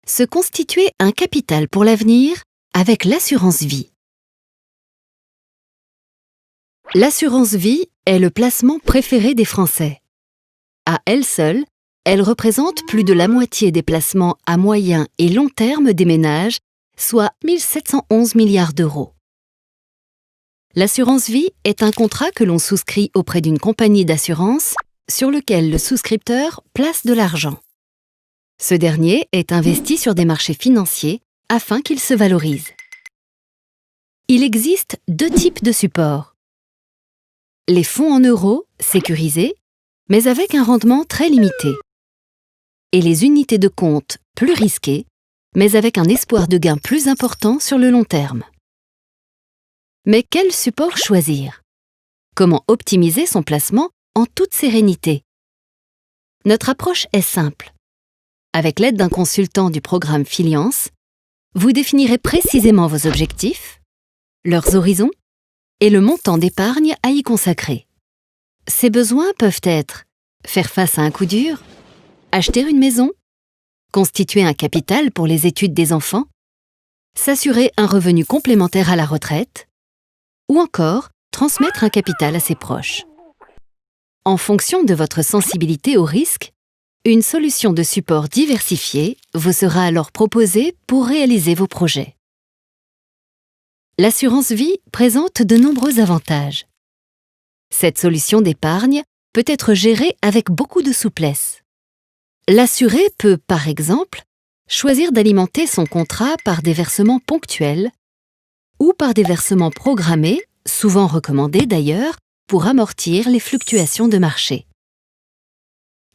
se constituer un capital pour l'avenir avec l'assurance vie. L'assurance vie est le placement préféré des Français. À elle seule, elle représente plus de la moitié des placements à moyen et long terme des ménages, soit 1 711 milliards d'euros. L'assurance vie est un contrat que l'on souscrit auprès d'une compagnie d'assurance sur lequel le souscripteur place de l'argent. Ce dernier est investi sur des marchés financiers afin qu'il se valorise. Il existe deux types de supports. Les fonds en euros, sécurisés, mais avec un rendement très limité. Et les unités de compte plus risquées, mais avec un espoir de gain plus important sur le long terme. Mais quel support choisir? Comment optimiser son placement en toute sérénité? Notre approche est simple. Avec l'aide d'un consultant du programme Filiance, vous définirez précisément vos objectifs, leurs horizons et le montant d'épargne à y consacrer. Ces besoins peuvent être faire face à un coup dur, acheter une maison, constituer un capital pour les études des enfants, s'assurer un revenu complémentaire à la retraite, ou encore transmettre un capital à ses proches. En fonction de votre sensibilité au risque, une solution de support diversifiée vous sera alors proposée pour réaliser vos projets. L'assurance vie présente de nombreux avantages. Cette solution d'épargne peut être gérée avec beaucoup de souplesse. L'assuré peut, par exemple, choisir d'alimenter son contrat par des versements ponctuels ou par des versements programmés, souvent recommandés d'ailleurs, pour amortir les fluctuations de marché.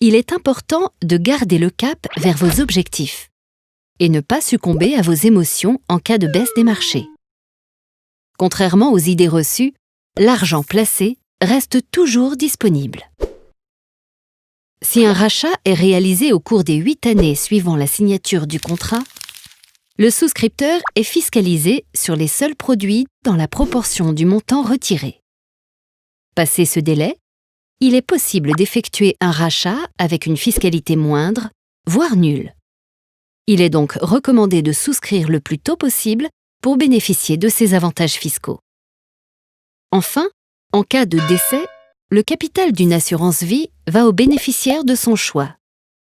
Il est important de garder le cap vers vos objectifs et ne pas succomber à vos émotions en cas de baisse des marchés. Contrairement aux idées reçues, l'argent placé reste toujours disponible. Si un rachat est réalisé au cours des 8 années suivant la signature du contrat, le souscripteur est fiscalisé sur les seuls produits dans la proportion du montant retiré. Passé ce délai, il est possible d'effectuer un rachat avec une fiscalité moindre, voire nulle. Il est donc recommandé de souscrire le plus tôt possible pour bénéficier de ces avantages fiscaux. Enfin, en cas de décès, le capital d'une assurance vie va au bénéficiaire de son choix,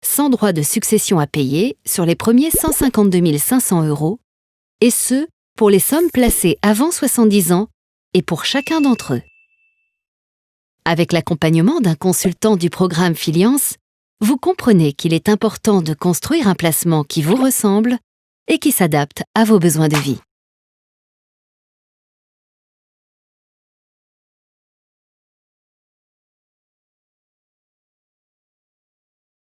sans droit de succession à payer sur les premiers 152 500 €, et ce, pour les sommes placées avant 70 ans et pour chacun d'entre eux. Avec l'accompagnement d'un consultant du programme Filiance, vous comprenez qu'il est important de construire un placement qui vous ressemble et qui s'adapte à vos besoins de vie.